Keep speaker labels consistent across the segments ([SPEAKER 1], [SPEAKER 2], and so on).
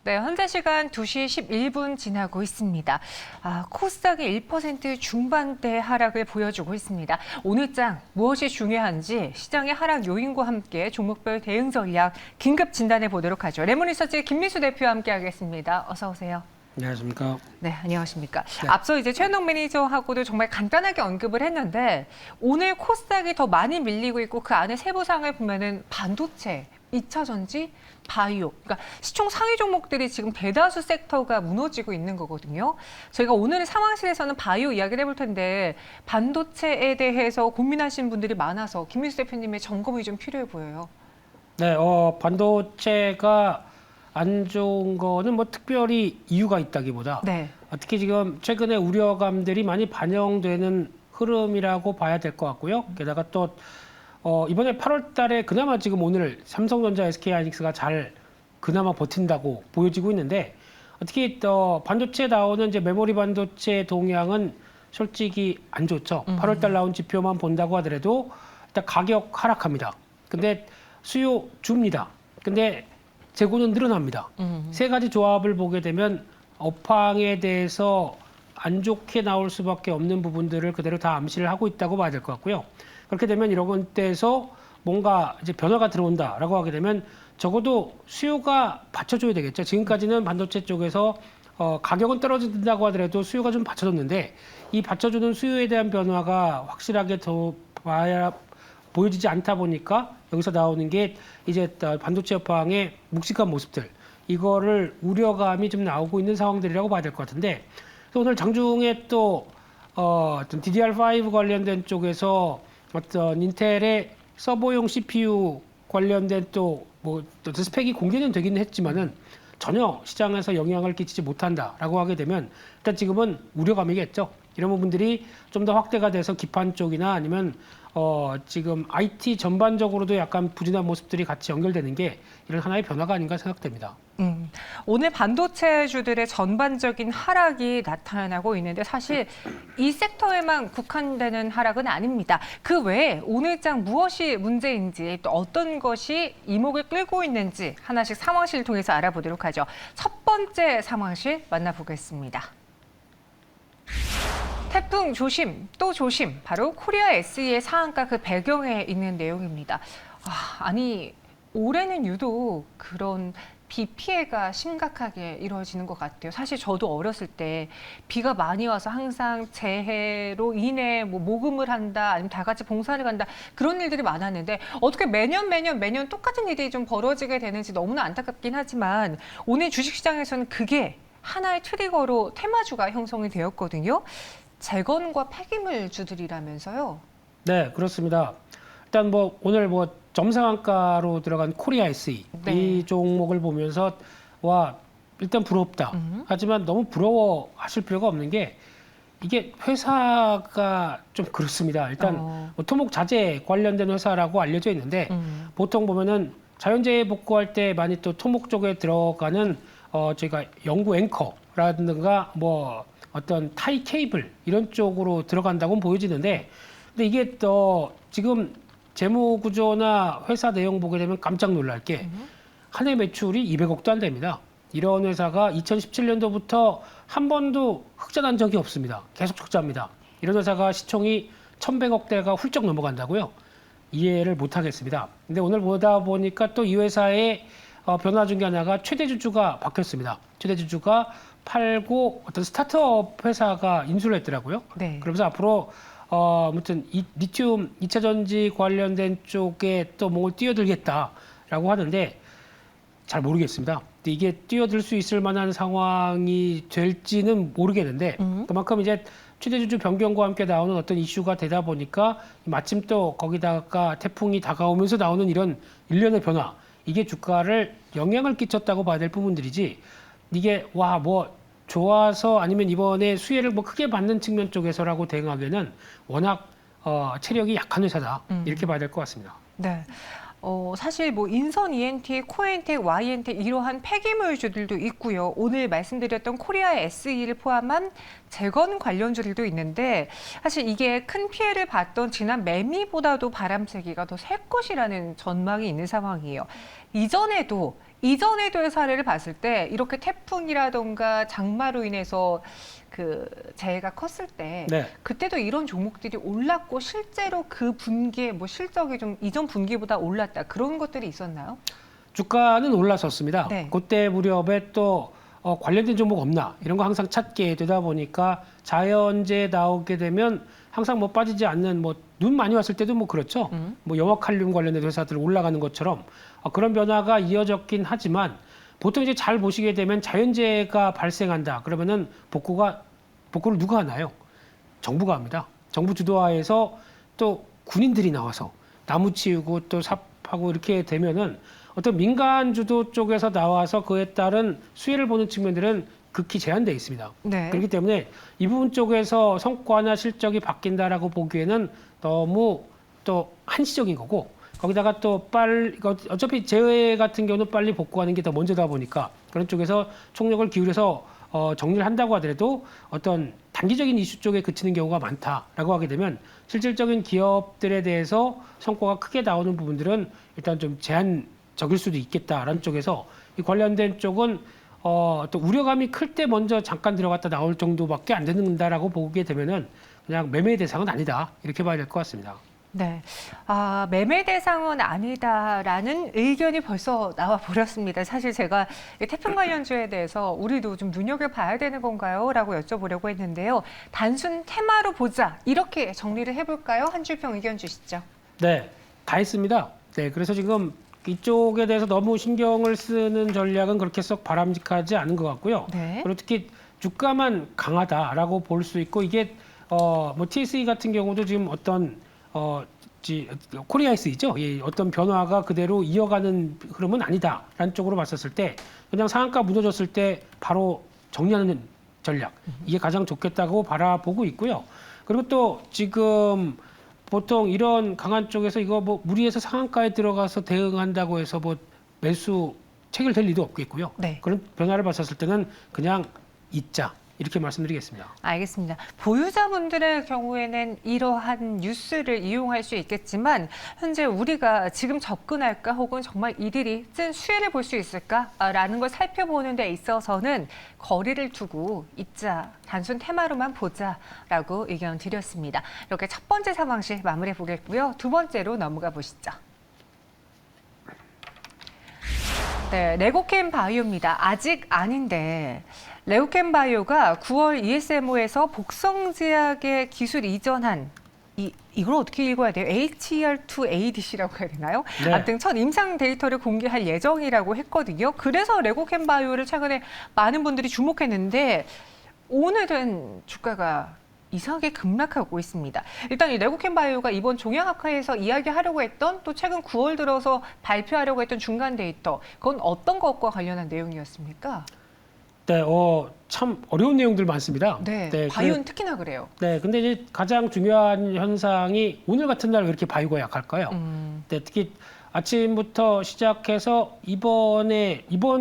[SPEAKER 1] 네, 현재 시간 2시 11분 지나고 있습니다. 코스닥이 1% 중반대 하락을 보여주고 있습니다. 오늘 장 무엇이 중요한지 시장의 하락 요인과 함께 종목별 대응 전략 긴급 진단해 보도록 하죠. 레몬리서치 김미수 대표와 함께 하겠습니다. 어서 오세요.
[SPEAKER 2] 안녕하십니까.
[SPEAKER 1] 네, 안녕하십니까.
[SPEAKER 2] 네.
[SPEAKER 1] 앞서 이제 최현동 매니저하고도 정말 간단하게 언급을 했는데 오늘 코스닥이 더 많이 밀리고 있고 그 안에 세부상을 보면은 반도체, 2차 전지, 바이오, 그러니까 시총 상위 종목들이 지금 대다수 섹터가 무너지고 있는 거거든요. 저희가 오늘 상황실에서는 바이오 이야기를 해볼 텐데 반도체에 대해서 고민하시는 분들이 많아서 김민수 대표님의 점검이 좀 필요해 보여요.
[SPEAKER 2] 네, 반도체가 안 좋은 거는 뭐 특별히 이유가 있다기보다
[SPEAKER 1] 네.
[SPEAKER 2] 특히 지금 최근에 우려감들이 많이 반영되는 흐름이라고 봐야 될 것 같고요. 게다가 또 이번에 8월 달에 그나마 지금 오늘 삼성전자, SK하이닉스가 잘 그나마 버틴다고 보여지고 있는데 특히 반도체에 나오는 이제 메모리 반도체 동향은 솔직히 안 좋죠. 8월 달 나온 지표만 본다고 하더라도 일단 가격 하락합니다. 근데 수요 줍니다. 근데 재고는 늘어납니다. 세 가지 조합을 보게 되면 업황에 대해서 안 좋게 나올 수밖에 없는 부분들을 그대로 다 암시를 하고 있다고 봐야 될 것 같고요. 그렇게 되면 이런 때에서 뭔가 이제 변화가 들어온다라고 하게 되면 적어도 수요가 받쳐줘야 되겠죠. 지금까지는 반도체 쪽에서 가격은 떨어진다고 하더라도 수요가 좀 받쳐줬는데 이 받쳐주는 수요에 대한 변화가 확실하게 더 보여지지 않다 보니까 여기서 나오는 게 이제 반도체 업황의 묵직한 모습들, 이거를 우려감이 좀 나오고 있는 상황들이라고 봐야 될 것 같은데, 그래서 오늘 장중에 또 DDR5 관련된 쪽에서 어떤 인텔의 서버용 CPU 관련된 또 스펙이 공개는 되기는 했지만은 전혀 시장에서 영향을 끼치지 못한다라고 하게 되면 일단 지금은 우려감이겠죠. 이런 부분들이 좀 더 확대가 돼서 기판 쪽이나 아니면 지금 IT 전반적으로도 약간 부진한 모습들이 같이 연결되는 게 이런 하나의 변화가 아닌가 생각됩니다.
[SPEAKER 1] 오늘 반도체주들의 전반적인 하락이 나타나고 있는데 사실 이 섹터에만 국한되는 하락은 아닙니다. 그 외에 오늘장 무엇이 문제인지 또 어떤 것이 이목을 끌고 있는지 하나씩 상황실을 통해서 알아보도록 하죠. 첫 번째 상황실 만나보겠습니다. 태풍 조심, 또 조심. 바로 코리아 SE의 상한가 그 배경에 있는 내용입니다. 아니 올해는 유독 그런 비 피해가 심각하게 이루어지는 것 같아요. 사실 저도 어렸을 때 비가 많이 와서 항상 재해로 인해 모금을 한다, 아니면 다 같이 봉사를 간다, 그런 일들이 많았는데 어떻게 매년 똑같은 일이 좀 벌어지게 되는지 너무나 안타깝긴 하지만 오늘 주식시장에서는 그게 하나의 트리거로 테마주가 형성이 되었거든요. 재건과 폐기물주들이라면서요.
[SPEAKER 2] 네, 그렇습니다. 일단 오늘 점상한가로 들어간 코리아 SE
[SPEAKER 1] 네.
[SPEAKER 2] 이 종목을 보면서 일단 부럽다. 하지만 너무 부러워하실 필요가 없는 게 이게 회사가 좀 그렇습니다. 일단 토목 자재 관련된 회사라고 알려져 있는데 보통 보면은 자연재해 복구할 때 많이 또 토목 쪽에 들어가는 저희가 연구 앵커라든가 어떤 타이 케이블 이런 쪽으로 들어간다고 보여지는데, 근데 이게 지금 재무 구조나 회사 내용 보게 되면 깜짝 놀랄 게 한 해 매출이 200억도 안 됩니다. 이런 회사가 2017년도부터 한 번도 흑자 난 적이 없습니다. 계속 적자입니다. 이런 회사가 시총이 1,100억대가 훌쩍 넘어간다고요? 이해를 못 하겠습니다. 근데 오늘 보다 보니까 또 이 회사의 변화 중에 하나가 최대 주주가 바뀌었습니다. 최대 주주가 팔고 어떤 스타트업 회사가 인수를 했더라고요.
[SPEAKER 1] 네.
[SPEAKER 2] 그러면서 앞으로 아무튼 리튬 2차 전지 관련된 쪽에 또 뭘 뛰어들겠다라고 하는데 잘 모르겠습니다. 근데 이게 뛰어들 수 있을 만한 상황이 될지는 모르겠는데 그만큼 이제 최대 주주 변경과 함께 나오는 어떤 이슈가 되다 보니까 마침 또 거기다가 태풍이 다가오면서 나오는 이런 일련의 변화, 이게 주가를 영향을 끼쳤다고 봐야 될 부분들이지, 이게 좋아서 아니면 이번에 수혜를 크게 받는 측면 쪽에서라고 대응하기에는 워낙 체력이 약한 회사다, 이렇게 봐야 될 것 같습니다.
[SPEAKER 1] 네. 사실 인선 ENT, 코엔텍, Y엔텍 이러한 폐기물주들도 있고요. 오늘 말씀드렸던 코리아 SE를 포함한 재건 관련주들도 있는데 사실 이게 큰 피해를 봤던 지난 매미보다도 바람세기가 더 셀 것이라는 전망이 있는 상황이에요. 이전에도 이전에도의 사례를 봤을 때 이렇게 태풍이라던가 장마로 인해서 그 재해가 컸을 때
[SPEAKER 2] 네.
[SPEAKER 1] 그때도 이런 종목들이 올랐고 실제로 그 분기에 뭐 실적이 좀 이전 분기보다 올랐다 그런 것들이 있었나요?
[SPEAKER 2] 주가는 올랐었습니다.
[SPEAKER 1] 네.
[SPEAKER 2] 그때 무렵에 또 관련된 종목 없나 이런 거 항상 찾게 되다 보니까 자연재해 나오게 되면 항상 뭐 빠지지 않는 뭐 눈 많이 왔을 때도 뭐 그렇죠. 뭐 영화칼륨 관련된 회사들 올라가는 것처럼 그런 변화가 이어졌긴 하지만 보통 이제 잘 보시게 되면 자연재해가 발생한다. 그러면은 복구를 누가 하나요? 정부가 합니다. 정부 주도하에서 또 군인들이 나와서 나무 치우고 또 삽하고 이렇게 되면은 어떤 민간 주도 쪽에서 나와서 그에 따른 수혜를 보는 측면들은 극히 제한되어 있습니다.
[SPEAKER 1] 네.
[SPEAKER 2] 그렇기 때문에 이 부분 쪽에서 성과나 실적이 바뀐다라고 보기에는 너무 또 한시적인 거고 거기다가 또 어차피 재해 같은 경우는 빨리 복구하는 게 더 먼저다 보니까 그런 쪽에서 총력을 기울여서 정리를 한다고 하더라도 어떤 단기적인 이슈 쪽에 그치는 경우가 많다라고 하게 되면 실질적인 기업들에 대해서 성과가 크게 나오는 부분들은 일단 좀 제한적일 수도 있겠다라는 쪽에서 이 관련된 쪽은 또 우려감이 클 때 먼저 잠깐 들어갔다 나올 정도밖에 안 된다라고 보게 되면은 그냥 매매 대상은 아니다 이렇게 봐야 될 것 같습니다.
[SPEAKER 1] 네. 매매 대상은 아니다라는 의견이 벌써 나와 버렸습니다. 사실 제가 이 태풍 관련주에 대해서 우리도 좀 눈여겨봐야 되는 건가요? 라고 여쭤보려고 했는데요. 단순 테마로 보자. 이렇게 정리를 해볼까요? 한줄평 의견 주시죠.
[SPEAKER 2] 네, 다 했습니다. 네, 그래서 지금 이쪽에 대해서 너무 신경을 쓰는 전략은 그렇게 썩 바람직하지 않은 것 같고요.
[SPEAKER 1] 네.
[SPEAKER 2] 그리고 특히 주가만 강하다라고 볼 수 있고 이게 뭐 TSE 같은 경우도 지금 어떤 코리아에스이죠. 예, 어떤 변화가 그대로 이어가는 흐름은 아니다라는 쪽으로 봤었을 때 그냥 상한가 무너졌을 때 바로 정리하는 전략 이게 가장 좋겠다고 바라보고 있고요. 그리고 또 지금 보통 이런 강한 쪽에서 이거 뭐 무리해서 상한가에 들어가서 대응한다고 해서 뭐 매수 체결될 리도 없겠고요.
[SPEAKER 1] 네.
[SPEAKER 2] 그런 변화를 봤었을 때는 그냥 잊자 이렇게 말씀드리겠습니다.
[SPEAKER 1] 알겠습니다. 보유자분들의 경우에는 이러한 뉴스를 이용할 수 있겠지만 현재 우리가 지금 접근할까 혹은 정말 이들이 찐 수혜를 볼 수 있을까라는 걸 살펴보는 데 있어서는 거리를 두고 있자, 단순 테마로만 보자라고 의견 드렸습니다. 이렇게 첫 번째 상황실 마무리해 보겠고요. 두 번째로 넘어가 보시죠. 네, 레고캠 바이오입니다. 아직 아닌데 레고캠 바이오가 9월 ESMO에서 복성제약의 기술 이전한 이걸 어떻게 읽어야 돼요? HER2-ADC라고 해야 되나요?
[SPEAKER 2] 네.
[SPEAKER 1] 아무튼 첫 임상 데이터를 공개할 예정이라고 했거든요. 그래서 레고캠 바이오를 최근에 많은 분들이 주목했는데 오늘은 주가가 이상하게 급락하고 있습니다. 일단 이 레고캠 바이오가 이번 종양학회에서 이야기하려고 했던 또 최근 9월 들어서 발표하려고 했던 중간 데이터 그건 어떤 것과 관련한 내용이었습니까?
[SPEAKER 2] 네, 참 어려운 내용들 많습니다.
[SPEAKER 1] 네,
[SPEAKER 2] 네,
[SPEAKER 1] 바이오는 특히나 그래요.
[SPEAKER 2] 네, 근데 이제 가장 중요한 현상이 오늘 같은 날 왜 이렇게 바이오가 약할까요? 네, 특히 아침부터 시작해서 이번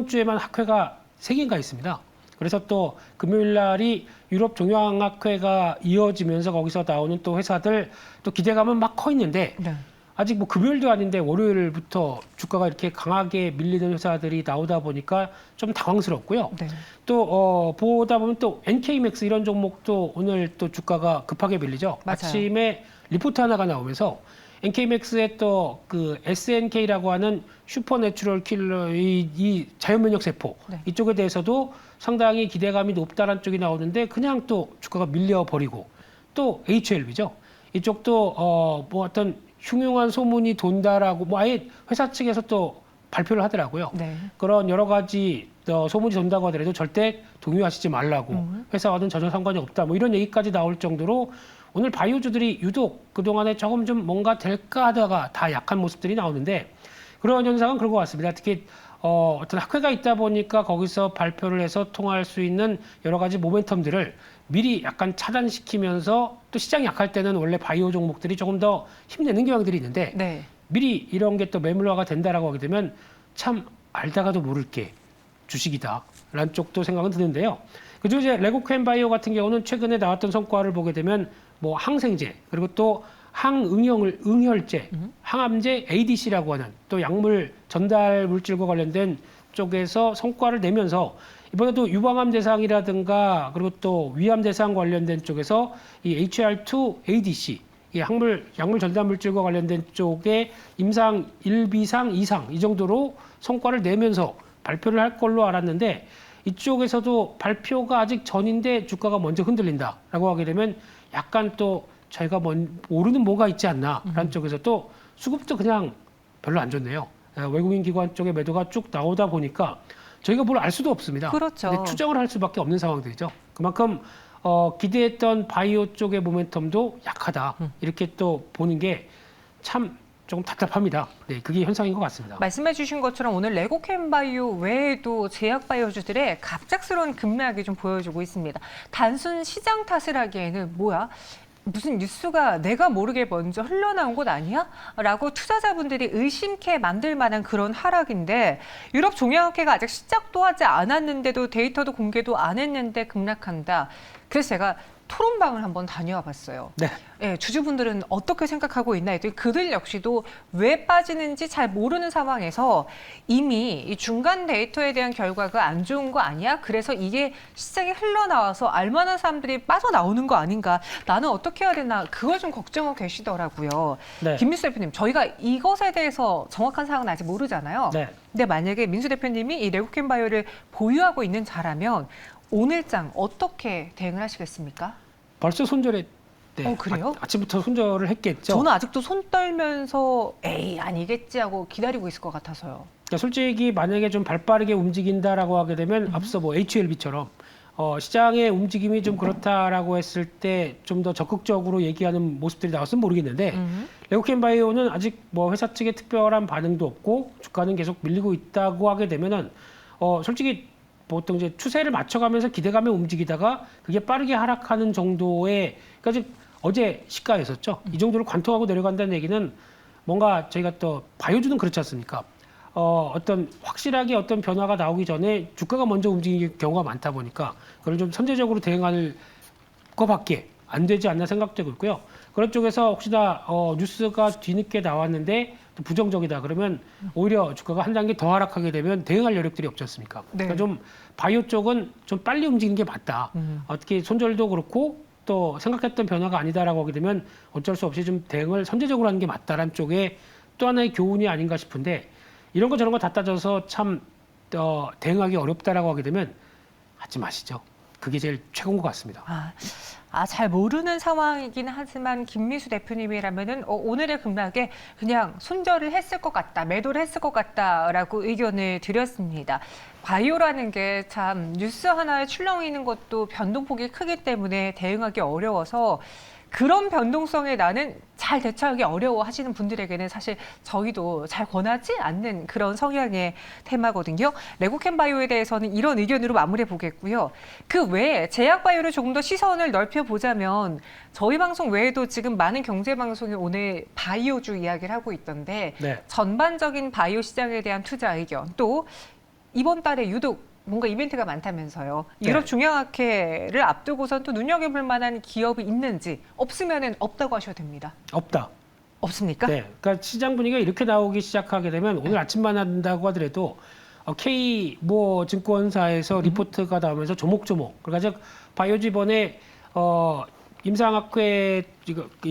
[SPEAKER 2] 주에만 학회가 3개인가 있습니다. 그래서 또 금요일 날이 유럽 종양학회가 이어지면서 거기서 나오는 또 회사들 또 기대감은 막 커 있는데
[SPEAKER 1] 네.
[SPEAKER 2] 아직 뭐 금요일도 아닌데 월요일부터 주가가 이렇게 강하게 밀리는 회사들이 나오다 보니까 좀 당황스럽고요.
[SPEAKER 1] 네.
[SPEAKER 2] 또 보다 보면 또 NK맥스 이런 종목도 오늘 또 주가가 급하게 밀리죠.
[SPEAKER 1] 맞아요.
[SPEAKER 2] 아침에 리포트 하나가 나오면서 NK맥스의 또 그 SNK라고 하는 슈퍼내추럴 킬러 이 자연면역 세포
[SPEAKER 1] 네.
[SPEAKER 2] 이쪽에 대해서도 상당히 기대감이 높다는 쪽이 나오는데 그냥 또 주가가 밀려버리고 또 HLB죠. 이쪽도 뭐 어떤 흉흉한 소문이 돈다라고 뭐 아예 회사 측에서 또 발표를 하더라고요.
[SPEAKER 1] 네.
[SPEAKER 2] 그런 여러 가지 소문이 돈다고 하더라도 절대 동요하시지 말라고 회사와는 전혀 상관이 없다. 뭐 이런 얘기까지 나올 정도로 오늘 바이오주들이 유독 그동안에 조금 좀 뭔가 될까 하다가 다 약한 모습들이 나오는데 그런 현상은 그런 것 같습니다. 특히 어떤 학회가 있다 보니까 거기서 발표를 해서 통할 수 있는 여러 가지 모멘텀들을 미리 약간 차단시키면서 또 시장이 약할 때는 원래 바이오 종목들이 조금 더 힘내는 경향들이 있는데
[SPEAKER 1] 네.
[SPEAKER 2] 미리 이런 게 또 매물화가 된다라고 하게 되면 참 알다가도 모를 게 주식이다라는 쪽도 생각은 드는데요. 그리고 이제 레고캠 바이오 같은 경우는 최근에 나왔던 성과를 보게 되면 뭐 항생제 그리고 또 응혈제, 항암제 ADC라고 하는 또 약물 전달 물질과 관련된 쪽에서 성과를 내면서 이번에도 유방암 대상이라든가 그리고 또 위암 대상 관련된 쪽에서 이 HR2 ADC 이 약물 전달 물질과 관련된 쪽에 임상 1비상 이상 이 정도로 성과를 내면서 발표를 할 걸로 알았는데 이쪽에서도 발표가 아직 전인데 주가가 먼저 흔들린다라고 하게 되면 약간 또 저희가 모르는 뭐가 있지 않나라는 쪽에서 또 수급도 그냥 별로 안 좋네요. 외국인 기관 쪽의 매도가 쭉 나오다 보니까 저희가 뭘 알 수도 없습니다.
[SPEAKER 1] 그렇죠.
[SPEAKER 2] 근데 추정을 할 수밖에 없는 상황들이죠. 그만큼 기대했던 바이오 쪽의 모멘텀도 약하다. 이렇게 또 보는 게 참 조금 답답합니다. 네, 그게 현상인 것 같습니다.
[SPEAKER 1] 말씀해 주신 것처럼 오늘 레고캠바이오 외에도 제약바이오주들의 갑작스러운 급락이 좀 보여주고 있습니다. 단순 시장 탓을 하기에는 뭐야? 무슨 뉴스가 내가 모르게 먼저 흘러나온 것 아니야? 라고 투자자분들이 의심케 만들 만한 그런 하락인데 유럽 종양학회가 아직 시작도 하지 않았는데도 데이터도 공개도 안 했는데 급락한다. 그래서 제가 토론방을 한번 다녀와 봤어요.
[SPEAKER 2] 네.
[SPEAKER 1] 예, 주주분들은 어떻게 생각하고 있나 했더니 그들 역시도 왜 빠지는지 잘 모르는 상황에서 이미 이 중간 데이터에 대한 결과가 안 좋은 거 아니야? 그래서 이게 시장에 흘러나와서 알만한 사람들이 빠져나오는 거 아닌가? 나는 어떻게 해야 되나? 그걸 좀 걱정하고 계시더라고요.
[SPEAKER 2] 네.
[SPEAKER 1] 김민수 대표님, 저희가 이것에 대해서 정확한 사항은 아직 모르잖아요.
[SPEAKER 2] 네.
[SPEAKER 1] 근데 만약에 민수 대표님이 이 레고캠바이오를 보유하고 있는 자라면 오늘장 어떻게 대응을 하시겠습니까?
[SPEAKER 2] 벌써 손절에
[SPEAKER 1] 그래요?
[SPEAKER 2] 아침부터 손절을 했겠죠.
[SPEAKER 1] 저는 아직도 손 떨면서 에이 아니겠지 하고 기다리고 있을 것 같아서요.
[SPEAKER 2] 그러니까 솔직히 만약에 좀 발빠르게 움직인다라고 하게 되면 앞서 뭐 HLB처럼 시장의 움직임이 좀 그렇다라고 했을 때 좀 더 적극적으로 얘기하는 모습들이 나왔으면 모르겠는데 레고캠바이오는 아직 뭐 회사 측에 특별한 반응도 없고 주가는 계속 밀리고 있다고 하게 되면은 솔직히 보통 이제 추세를 맞춰가면서 기대감에 움직이다가 그게 빠르게 하락하는 정도의 그러니까 어제 시가였었죠. 이 정도를 관통하고 내려간다는 얘기는 뭔가 저희가 또 바이오주는 그렇지 않습니까? 어떤 확실하게 어떤 변화가 나오기 전에 주가가 먼저 움직이는 경우가 많다 보니까 그걸 좀 선제적으로 대응할 것밖에 안 되지 않나 생각되고 있고요. 그런 쪽에서 혹시나 뉴스가 뒤늦게 나왔는데 또 부정적이다 그러면 오히려 주가가 한 단계 더 하락하게 되면 대응할 여력들이 없지 않습니까?
[SPEAKER 1] 네.
[SPEAKER 2] 그러니까 좀 바이오 쪽은 좀 빨리 움직이는 게 맞다. 어떻게 손절도 그렇고 또 생각했던 변화가 아니다라고 하게 되면 어쩔 수 없이 좀 대응을 선제적으로 하는 게 맞다라는 쪽에 또 하나의 교훈이 아닌가 싶은데 이런 거 저런 거 다 따져서 참 대응하기 어렵다라고 하게 되면 하지 마시죠. 그게 제일 최고인 것 같습니다.
[SPEAKER 1] 잘 모르는 상황이긴 하지만 김미수 대표님이라면은 오늘의 급락에 그냥 손절을 했을 것 같다, 매도를 했을 것 같다라고 의견을 드렸습니다. 바이오라는 게 참 뉴스 하나에 출렁이는 것도 변동폭이 크기 때문에 대응하기 어려워서 그런 변동성에 나는 잘 대처하기 어려워 하시는 분들에게는 사실 저희도 잘 권하지 않는 그런 성향의 테마거든요. 레고캠바이오에 대해서는 이런 의견으로 마무리해 보겠고요. 그 외에 제약바이오를 조금 더 시선을 넓혀보자면 저희 방송 외에도 지금 많은 경제방송이 오늘 바이오주 이야기를 하고 있던데
[SPEAKER 2] 네.
[SPEAKER 1] 전반적인 바이오 시장에 대한 투자 의견 또 이번 달에 유독 뭔가 이벤트가 많다면서요. 유럽
[SPEAKER 2] 네.
[SPEAKER 1] 중앙학회를 앞두고선 또 눈여겨볼 만한 기업이 있는지 없으면은 없다고 하셔도 됩니다.
[SPEAKER 2] 없다.
[SPEAKER 1] 없습니까?
[SPEAKER 2] 네, 그러니까 시장 분위기가 이렇게 나오기 시작하게 되면 오늘 아침만 한다고 하더라도 K 뭐 증권사에서 리포트가 나오면서 조목조목 그러니까 바이오주 이번에 임상학회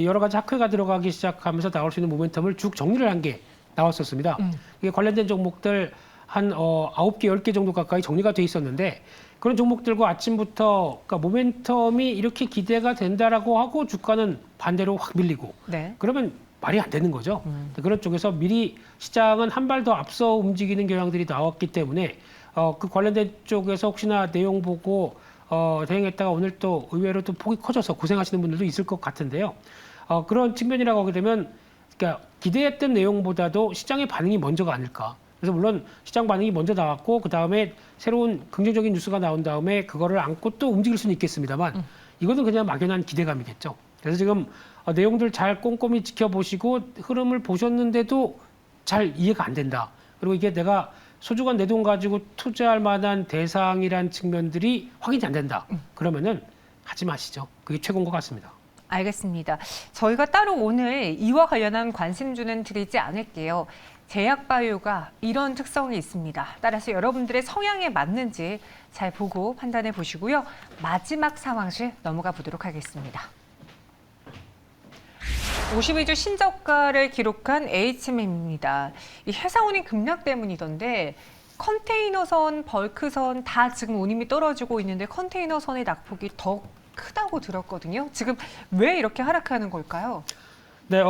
[SPEAKER 2] 여러 가지 학회가 들어가기 시작하면서 나올 수 있는 모멘텀을 쭉 정리를 한 게 나왔었습니다. 이게 관련된 종목들 한 9개, 10개 정도 가까이 정리가 돼 있었는데 그런 종목들과 아침부터 그러니까 모멘텀이 이렇게 기대가 된다라고 하고 주가는 반대로 확 밀리고
[SPEAKER 1] 네.
[SPEAKER 2] 그러면 말이 안 되는 거죠. 그런 쪽에서 미리 시장은 한 발 더 앞서 움직이는 경향들이 나왔기 때문에 그 관련된 쪽에서 혹시나 내용 보고 대응했다가 오늘 또 의외로 또 폭이 커져서 고생하시는 분들도 있을 것 같은데요. 그런 측면이라고 하게 되면 그러니까 기대했던 내용보다도 시장의 반응이 먼저가 아닐까. 그래서 물론 시장 반응이 먼저 나왔고 그 다음에 새로운 긍정적인 뉴스가 나온 다음에 그거를 안고 또 움직일 수는 있겠습니다만 이거는 그냥 막연한 기대감이겠죠. 그래서 지금 내용들 잘 꼼꼼히 지켜보시고 흐름을 보셨는데도 잘 이해가 안 된다. 그리고 이게 내가 소중한 내 돈 가지고 투자할 만한 대상이란 측면들이 확인이 안 된다. 그러면은 하지 마시죠. 그게 최고인 것 같습니다.
[SPEAKER 1] 알겠습니다. 저희가 따로 오늘 이와 관련한 관심주는 드리지 않을게요. 제약바이오가 이런 특성이 있습니다. 따라서 여러분들의 성향에 맞는지 잘 보고 판단해 보시고요. 마지막 상황실 넘어가 보도록 하겠습니다. 52주 신저가를 기록한 HMM입니다. 이 회사 운임 급락 때문이던데 컨테이너선, 벌크선 다 지금 운임이 떨어지고 있는데 컨테이너선의 낙폭이 더 크다고 들었거든요. 지금 왜 이렇게 하락하는 걸까요?
[SPEAKER 2] 네,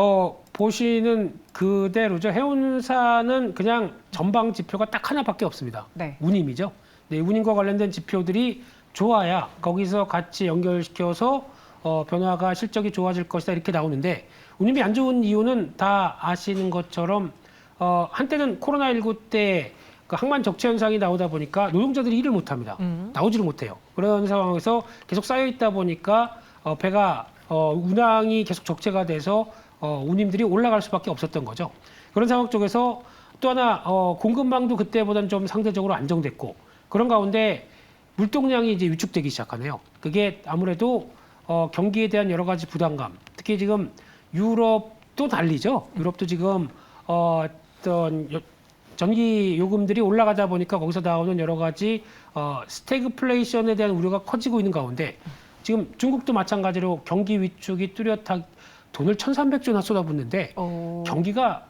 [SPEAKER 2] 보시는 그대로죠. 해운사는 그냥 전방 지표가 딱 하나밖에 없습니다.
[SPEAKER 1] 네.
[SPEAKER 2] 운임이죠. 네, 운임과 관련된 지표들이 좋아야 거기서 같이 연결시켜서 변화가 실적이 좋아질 것이다 이렇게 나오는데 운임이 안 좋은 이유는 다 아시는 것처럼 한때는 코로나19 때 그 항만 적체 현상이 나오다 보니까 노동자들이 일을 못합니다. 나오지를 못해요. 그런 상황에서 계속 쌓여 있다 보니까 배가 운항이 계속 적체가 돼서 운임들이 올라갈 수밖에 없었던 거죠. 그런 상황 쪽에서 또 하나 공급망도 그때보다는 좀 상대적으로 안정됐고 그런 가운데 물동량이 이제 위축되기 시작하네요. 그게 아무래도 경기에 대한 여러 가지 부담감, 특히 지금 유럽도 난리죠. 유럽도 지금 어떤 전기 요금들이 올라가다 보니까 거기서 나오는 여러 가지 스태그플레이션에 대한 우려가 커지고 있는 가운데 지금 중국도 마찬가지로 경기 위축이 뚜렷하게 돈을 1,300조나 쏟아붓는데 경기가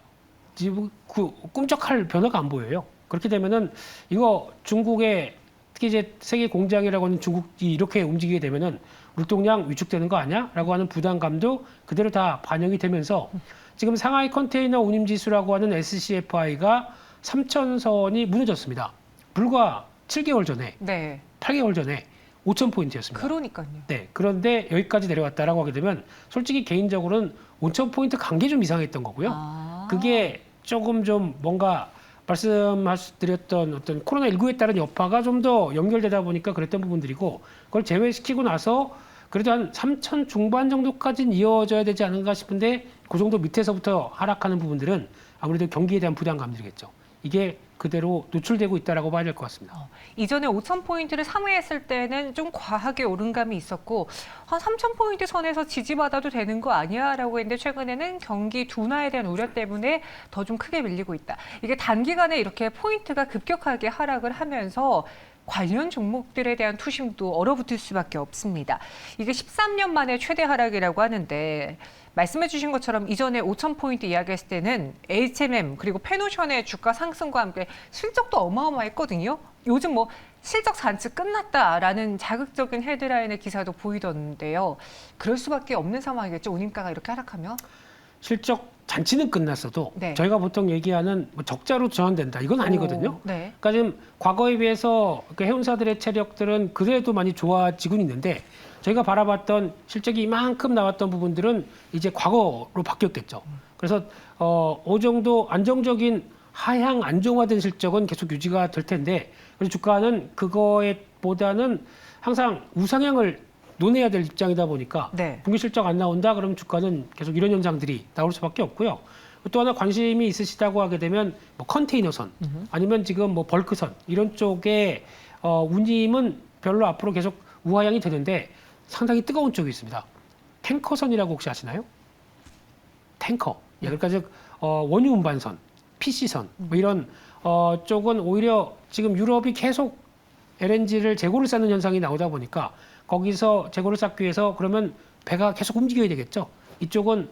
[SPEAKER 2] 지금 꿈쩍할 변화가 안 보여요. 그렇게 되면은 이거 중국의 특히 이제 세계 공장이라고 하는 중국이 이렇게 움직이게 되면은 물동량 위축되는 거 아니야? 라고 하는 부담감도 그대로 다 반영이 되면서 지금 상하이 컨테이너 운임 지수라고 하는 SCFI가 3,000선이 무너졌습니다. 불과 7개월 전에,
[SPEAKER 1] 네.
[SPEAKER 2] 8개월 전에 5,000포인트였습니다.
[SPEAKER 1] 그러니까요.
[SPEAKER 2] 네, 그런데 여기까지 내려왔다라고 하게 되면 솔직히 개인적으로는 5,000포인트 간 게 좀 이상했던 거고요. 그게 조금 좀 뭔가 말씀드렸던 어떤 코로나19에 따른 여파가 좀 더 연결되다 보니까 그랬던 부분들이고 그걸 제외시키고 나서 그래도 한 3,000 중반 정도까지는 이어져야 되지 않은가 싶은데 그 정도 밑에서부터 하락하는 부분들은 아무래도 경기에 대한 부담감들이겠죠. 이게 그대로 노출되고 있다라고 봐야 될 것 같습니다.
[SPEAKER 1] 이전에 5,000포인트를 상회했을 때는 좀 과하게 오른 감이 있었고 한 3,000포인트 선에서 지지받아도 되는 거 아니야? 라고 했는데 최근에는 경기 둔화에 대한 우려 때문에 더 좀 크게 밀리고 있다. 이게 단기간에 이렇게 포인트가 급격하게 하락을 하면서 관련 종목들에 대한 투심도 얼어붙을 수밖에 없습니다. 이게 13년 만에 최대 하락이라고 하는데 말씀해 주신 것처럼 이전에 5,000포인트 이야기했을 때는 HMM 그리고 페노션의 주가 상승과 함께 실적도 어마어마했거든요. 요즘 뭐 실적 잔치 끝났다라는 자극적인 헤드라인의 기사도 보이던데요. 그럴 수밖에 없는 상황이겠죠. 운임가가 이렇게 하락하면.
[SPEAKER 2] 실적 잔치는 끝났어도
[SPEAKER 1] 네.
[SPEAKER 2] 저희가 보통 얘기하는 뭐 적자로 전환된다. 이건 아니거든요.
[SPEAKER 1] 네.
[SPEAKER 2] 그러니까 지금 과거에 비해서 그 해운사들의 체력들은 그래도 많이 좋아지고 있는데 저희가 바라봤던 실적이 이만큼 나왔던 부분들은 이제 과거로 바뀌었겠죠. 그래서 어느 정도 안정적인 하향 안정화된 실적은 계속 유지가 될 텐데 그래서 주가는 그거에 보다는 항상 우상향을 논해야 될 입장이다 보니까
[SPEAKER 1] 네.
[SPEAKER 2] 분기 실적 안 나온다 그러면 주가는 계속 이런 현상들이 나올 수밖에 없고요. 또 하나 관심이 있으시다고 하게 되면 뭐 컨테이너선 아니면 지금 뭐 벌크선 이런 쪽에 운임은 별로 앞으로 계속 우하향이 되는데 상당히 뜨거운 쪽이 있습니다. 탱커선이라고 혹시 아시나요? 탱커. 예, 그러니까 즉 원유 운반선, PC선 뭐 이런 쪽은 오히려 지금 유럽이 계속 LNG를 재고를 쌓는 현상이 나오다 보니까 거기서 재고를 쌓기 위해서 그러면 배가 계속 움직여야 되겠죠. 이쪽은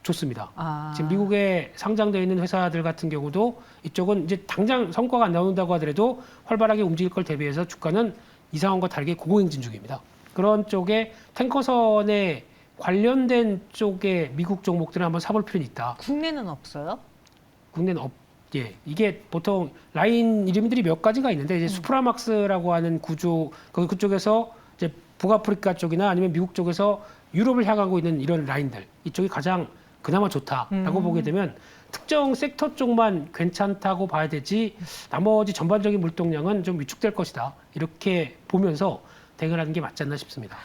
[SPEAKER 2] 좋습니다. 지금 미국에 상장되어 있는 회사들 같은 경우도 이쪽은 이제 당장 성과가 안 나온다고 하더라도 활발하게 움직일 걸 대비해서 주가는 이상한과 다르게 고공행진 중입니다. 그런 쪽에 탱커선에 관련된 쪽에 미국 종목들을 한번 사볼 필요는 있다.
[SPEAKER 1] 국내는 없어요?
[SPEAKER 2] 국내는 예, 이게 보통 라인 이름들이 몇 가지가 있는데 이제 수프라막스라고 하는 구조 그쪽에서 이제 북아프리카 쪽이나 아니면 미국 쪽에서 유럽을 향하고 있는 이런 라인들 이쪽이 가장 그나마 좋다라고 보게 되면 특정 섹터 쪽만 괜찮다고 봐야 되지 나머지 전반적인 물동량은 좀 위축될 것이다 이렇게 보면서 대응하는 게 맞지 않나 싶습니다.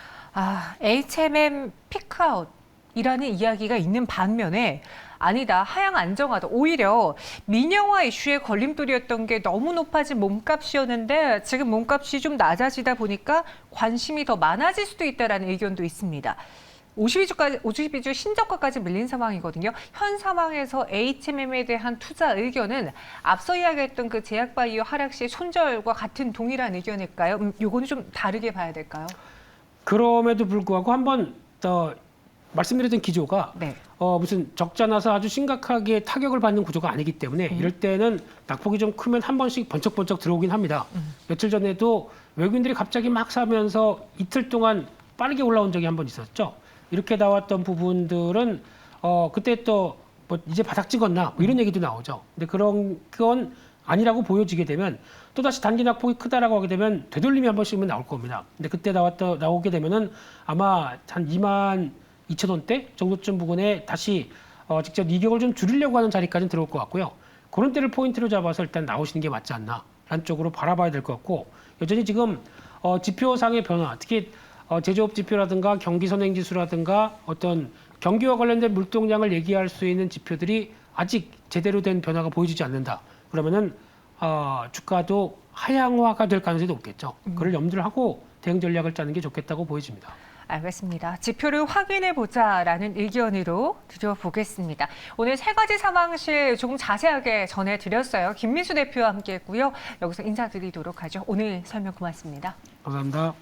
[SPEAKER 1] HMM 피크아웃이라는 이야기가 있는 반면에 아니다, 하향 안정화다. 오히려 민영화 이슈의 걸림돌이었던 게 너무 높아진 몸값이었는데 지금 몸값이 좀 낮아지다 보니까 관심이 더 많아질 수도 있다는 의견도 있습니다. 52주 신저가까지 밀린 상황이거든요. 현 상황에서 HMM에 대한 투자 의견은 앞서 이야기했던 그 제약바이오 하락 시 손절과 같은 동일한 의견일까요? 요거는 좀 다르게 봐야 될까요?
[SPEAKER 2] 그럼에도 불구하고 한번 더 말씀드렸던 기조가
[SPEAKER 1] 네.
[SPEAKER 2] 무슨 적자 나서 아주 심각하게 타격을 받는 구조가 아니기 때문에 이럴 때는 낙폭이 좀 크면 한 번씩 번쩍번쩍 들어오긴 합니다. 며칠 전에도 외국인들이 갑자기 막 사면서 이틀 동안 빠르게 올라온 적이 한 번 있었죠. 이렇게 나왔던 부분들은 그때 또 뭐 이제 바닥 찍었나 뭐 이런 얘기도 나오죠. 근데 그건 아니라고 보여지게 되면 또다시 단기 낙폭이 크다라고 하게 되면 되돌림이 한 번씩은 나올 겁니다. 근데 그때 나오게 되면은 아마 한 22,000원대 정도쯤 부근에 다시 직접 이격을 좀 줄이려고 하는 자리까지는 들어올 것 같고요. 그런 때를 포인트로 잡아서 일단 나오시는 게 맞지 않나라는 쪽으로 바라봐야 될 것 같고 여전히 지금 지표상의 변화, 특히 제조업 지표라든가 경기 선행지수라든가 어떤 경기와 관련된 물동량을 얘기할 수 있는 지표들이 아직 제대로 된 변화가 보여지지 않는다. 그러면은 주가도 하향화가 될 가능성이 높겠죠. 그걸 염두를 하고 대응 전략을 짜는 게 좋겠다고 보여집니다.
[SPEAKER 1] 알겠습니다. 지표를 확인해 보자라는 의견으로 드려보겠습니다. 오늘 세 가지 상황실 조금 자세하게 전해드렸어요. 김민수 대표와 함께했고요. 여기서 인사드리도록 하죠. 오늘 설명 고맙습니다.
[SPEAKER 2] 감사합니다.